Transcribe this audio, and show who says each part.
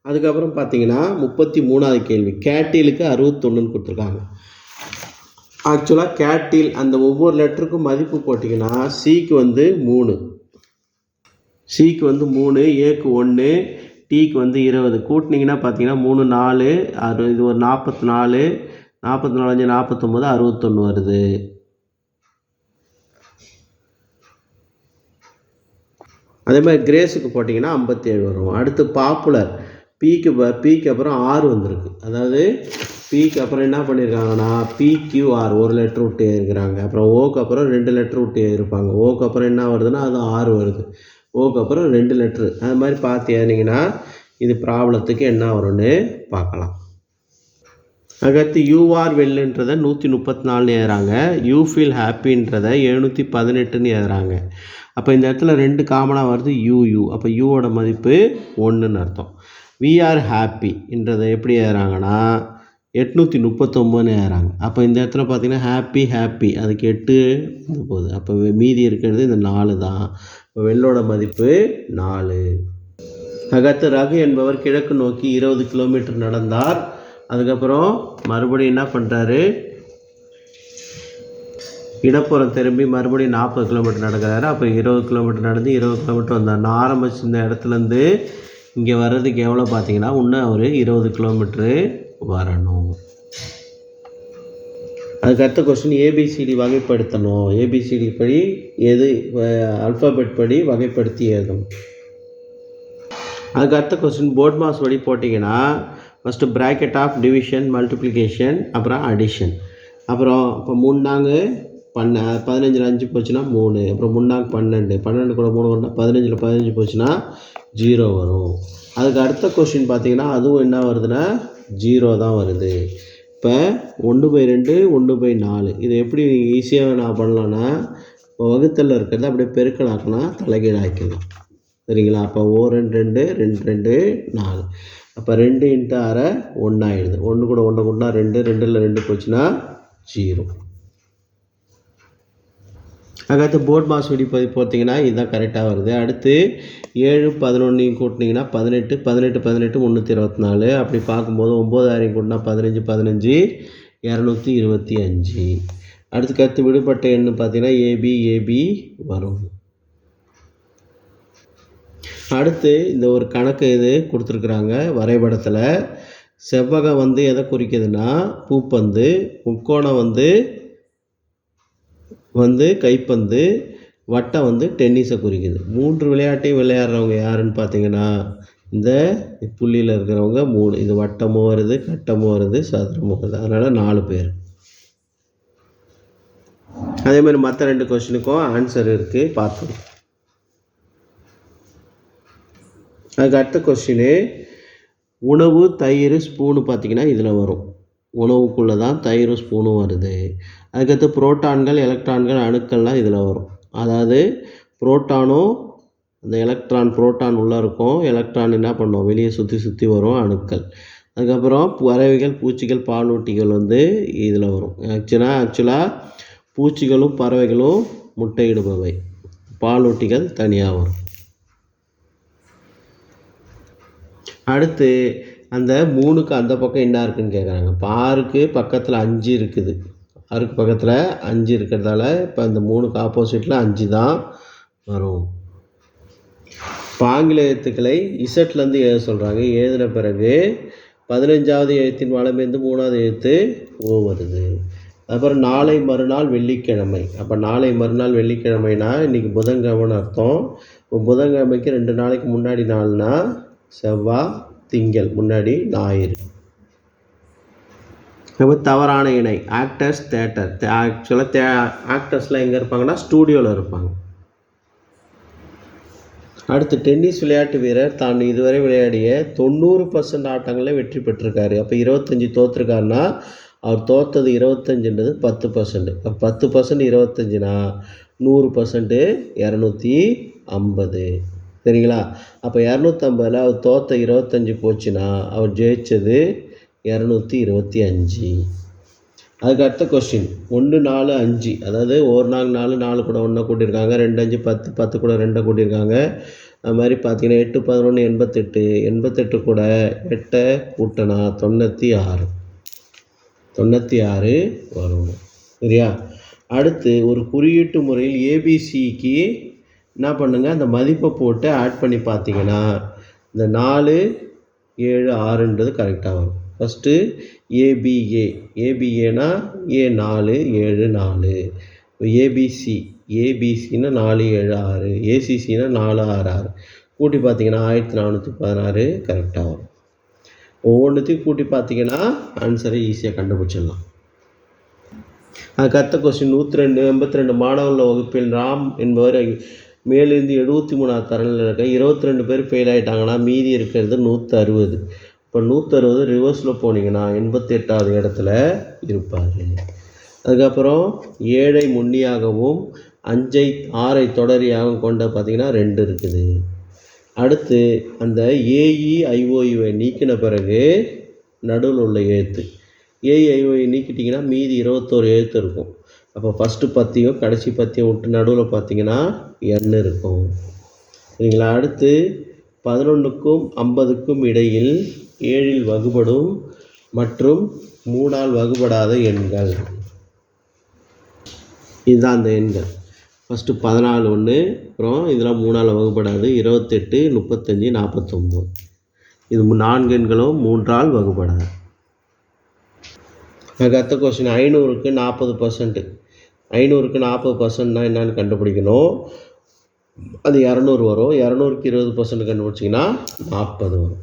Speaker 1: அதுக்கப்புறம் பார்த்தீங்கன்னா 33வது கேள்வி. கேட்டீலுக்கு 61ன்னு கொடுத்துருக்காங்க. ஆக்சுவலாக கேட்டீல் அந்த ஒவ்வொரு லெட்டருக்கும் மதிப்பு போட்டிங்கன்னா சிக்கு வந்து 3, சிக்கு வந்து 3, ஏக்கு 1, டிக்கு வந்து 20. கூட்டினீங்கன்னா பார்த்தீங்கன்னா 3 4 6, இது ஒரு 44, 44 49, 61 வருது. அதே மாதிரி கிரேஸுக்கு போட்டிங்கன்னா 57 வரும். அடுத்து பாப்புலர் பிக்கு அப்புறம் ஆர் வந்திருக்கு. அதாவது பிக்கு அப்புறம் என்ன பண்ணியிருக்காங்கன்னா பிக்யூஆர் ஒரு லெட்ரு விட்டு இருக்கிறாங்க. அப்புறம் ஓக்கு அப்புறம் 2 லெட்ரு விட்டு இருப்பாங்க. ஓக்கு அப்புறம் என்ன வருதுன்னா அது ஆறு வருது. ஓக்கு அப்புறம் 2 லெட்ரு. அது மாதிரி பார்த்து எழுதினீங்கன்னா இது ப்ராப்ளத்துக்கு என்ன வரும்னு பார்க்கலாம். அதுக்கடுத்து யூஆர் வெல்லுன்றதை 134ன்னு எழுதுறாங்க. யூ ஃபீல் ஹாப்பின்றதை 718ன்னு எழுதுறாங்க. அப்போ இந்த இடத்துல 2 காமனாக வருது யூ. அப்போ யூவோட மதிப்பு 1ன்னு அர்த்தம். விஆர் ஹாப்பின்றதை எப்படி எழுதுறாங்கன்னா 839ன்னு எழுதுறாங்க. அப்போ இந்த இடத்துல பார்த்தீங்கன்னா ஹாப்பி அதுக்கு 8 போகுது. அப்போ மீதி இருக்கிறது இந்த 4 தான். இப்போ வெள்ளோட மதிப்பு 4. அதுக்கடுத்து ரகு என்பவர் கிழக்கு நோக்கி 20 கிலோமீட்டர் நடந்தார். அதுக்கப்புறம் மறுபடியும் என்ன பண்ணுறாரு, இடப்புறம் திரும்பி மறுபடியும் 40 கிலோமீட்டர் நடக்கிறாரு. அப்போ 20 கிலோமீட்டர் நடந்து 20 கிலோமீட்டர் வந்தார். நான் ஆரம்பிச்சு இந்த இடத்துலேருந்து இங்கே வர்றதுக்கு எவ்வளோ பார்த்தீங்கன்னா இன்னும் அவர் 20 கிலோமீட்ரு வரணும். அதுக்கு அடுத்த கொஸ்டின் ஏபிசிடி வகைப்படுத்தணும். ஏபிசிடி படி எது அல்ஃபாபெட் படி வகைப்படுத்தி எழுதணும். அதுக்கு அடுத்த கொஸ்டின் போர்ட் மாஸ் படி போட்டிங்கன்னா first bracket of division, multiplication, அப்புறம் அடிஷன். அப்புறம் இப்போ 3 நாங்கு 15 5 போச்சுன்னா 3, அப்புறம் 3 நாங்கு 12 கூட 3 வந்தால் 15 15 போச்சுன்னா 0 வரும். அதுக்கு அடுத்த கொஸ்டின் பார்த்தீங்கன்னா அதுவும் என்ன வருதுன்னா 0 தான் வருது. இப்போ 1/2 1/4 இது எப்படி ஈஸியாக நான் பண்ணலான்னா இப்போ வகுத்தலில் இருக்கிறத அப்படியே பெருக்கலாக்கினா தலைகீழாக்கிடலாம். சரிங்களா? அப்போ 2 2 2 4. அப்போ 2 × 6 1 ஆகிடுது. 1 கூட 1 கூட்டினா 2, 2ல் 2 போச்சுன்னா 0. அதுக்கடுத்து போர்ட் மாஸ் படி பார்த்தீங்கன்னா இதுதான் கரெக்டாக வருது. அடுத்து 7 11 கூட்டினீங்கன்னா 18 18 18 324. அப்படி பார்க்கும்போது 9 கூட்டினா 15 15 225. அடுத்து விடுபட்ட எண்ணு பார்த்தீங்கன்னா ஏபி வரும். அடுத்து இந்த ஒரு கணக்கு இது கொடுத்துருக்குறாங்க வரைபடத்தில். செவ்வகம் வந்து எதை குறிக்குதுன்னா பூப்பந்து, முக்கோணம் வந்து கைப்பந்து, வட்டம் வந்து டென்னிஸை குறிக்குது. 3 விளையாட்டையும் விளையாடுறவங்க யாருன்னு பார்த்தீங்கன்னா இந்த புள்ளியில் இருக்கிறவங்க 3. இது வட்டமும் வருது, கட்டமும் வருது, சதுரமும் வருது. அதனால் 4 பேர். அதே மாதிரி மற்ற 2 கொஸ்டினுக்கும் ஆன்சர் இருக்குது, பார்த்துக்கணும். அதுக்கு அடுத்த கொஸ்டினு உணவு, தயிர், ஸ்பூனு பார்த்திங்கன்னா இதில் வரும். உணவுக்குள்ளே தான் தயிரும் ஸ்பூனும் வருது. அதுக்கடுத்து புரோட்டான்கள், எலக்ட்ரான்கள், அணுக்கள்லாம் இதில் வரும். அதாவது புரோட்டானும் அந்த புரோட்டான் உள்ளே இருக்கும், எலக்ட்ரான் என்ன பண்ணும் வெளியே சுற்றி வரும், அணுக்கள். அதுக்கப்புறம் பறவைகள், பூச்சிகள், பாலூட்டிகள் வந்து இதில் வரும். ஆக்சுவலாக பூச்சிகளும் பறவைகளும் முட்டையிடுபவை, பாலூட்டிகள் தனியாக வரும். அடுத்து அந்த 3க்கு அந்த பக்கம் என்ன இருக்குதுன்னு கேட்குறாங்க. இப்போ 6க்கு பக்கத்தில் 5 இருக்குது. 6க்கு பக்கத்தில் 5 இருக்கிறதால இப்போ அந்த 3க்கு ஆப்போசிட்டில் 5 தான் வரும். இப்போ ஆங்கில எழுத்துக்களை இசட்லேருந்து எழுத சொல்கிறாங்க. எழுதின பிறகு 15வது எழுத்தின் வலமேந்து 3வது எழுத்து ஓ வருது. அப்புறம் நாளை மறுநாள் வெள்ளிக்கிழமை. அப்போ நாளை மறுநாள் வெள்ளிக்கிழமைனா இன்றைக்கி புதன்கிழமைன்னு அர்த்தம். இப்போ புதன்கிழமைக்கு 2 நாளைக்கு முன்னாடி நாள்னா செவ்வாய், திங்கள், முன்னாடி ஞாயிறு. இப்போ தவறான இணை ஆக்டர்ஸ், தேட்டர். ஆக்சுவலாக ஆக்டர்ஸ்லாம் எங்கே இருப்பாங்கன்னா ஸ்டூடியோவில் இருப்பாங்க. அடுத்து டென்னிஸ் விளையாட்டு வீரர் தான் இதுவரை விளையாடிய 90% ஆட்டங்களில் வெற்றி பெற்றிருக்காரு. அப்போ 25 தோற்றுருக்காருன்னா அவர் தோற்றது 25ன்றது 10%. இப்போ 10% 25னா 100% 250. சரிங்களா? அப்போ 250ல் அவர் தோற்ற 25 போச்சுன்னா அவர் ஜெயித்தது 225. அதுக்கு அடுத்த கொஸ்டின் 1 4 5. அதாவது ஒரு நாள் 4 4 கூட 1 கூட்டியிருக்காங்க, 2 5 10 10 கூட 2 கூட்டியிருக்காங்க, அது மாதிரி பார்த்தீங்கன்னா 8 11 88, 88 கூட 8 கூட்டினா 96, 96 வரும். சரியா? அடுத்து ஒரு குறியீட்டு முறையில் ஏபிசிக்கு என்ன பண்ணுங்கள், அந்த மதிப்பை போட்டு ஆட் பண்ணி பார்த்தீங்கன்னா இந்த 4 7 6ன்றது கரெக்டாக வரும். ஃபஸ்ட்டு ஏபிஏனா ஏ 4 7 4, இப்போ ஏபிசின்னா 4 7 6, ஏசிசின்னா 4 6 6, கூட்டி பார்த்தீங்கன்னா 1416 கரெக்டாக வரும். ஒவ்வொன்றுத்தையும் கூட்டி பார்த்தீங்கன்னா ஆன்சரை ஈஸியாக கண்டுபிடிச்சிடலாம். அதுக்கு அடுத்த கொஸ்டின் 182 மாணவர்கள் வகுப்பில் ராம் என்பவர் மேலிருந்து 73வது தரத்தில் இருக்க 22 பேர் ஃபெயில் ஆகிட்டாங்கன்னா மீதி இருக்கிறது 160. இப்போ 160 ரிவர்ஸில் போனீங்கன்னா 88வது இடத்துல இருப்பார். அதுக்கப்புறம் 7ஐ முன்னியாகவும் 6ஐ தொடரியாகவும் கொண்ட பார்த்திங்கன்னா 2 இருக்குது. அடுத்து அந்த ஏஇஐஓயுவை நீக்கின பிறகு நடுவில் உள்ள எழுத்து ஏஐஓயை நீக்கிட்டிங்கன்னா மீதி 21 எழுத்து இருக்கும். அப்போ ஃபஸ்ட்டு 10ஐயும் கடைசி 10ஐயும் விட்டு நடுவில் பார்த்தீங்கன்னா எண் இருக்கும். சரிங்களா? அடுத்து 11க்கும் 50க்கும் இடையில் 7இல் வகுபடும் மற்றும் 3ஆல் வகுபடாத எண்கள். இதுதான் அந்த எண்கள். ஃபஸ்ட்டு 14 ஒன்று, அப்புறம் இதெல்லாம் 3ஆல் வகுபடாது 28 35 49. இது 4 எண்களும் 3ஆல் வகுபடாது. அதுக்கு அடுத்த கொஸ்டின் 500க்கு 40%. 500க்கு 40%னா என்னன்னு கண்டுபிடிக்கணும். அது 200 வரும். 200க்கு 20% கண்டுபிடிச்சிங்கன்னா 40 வரும்.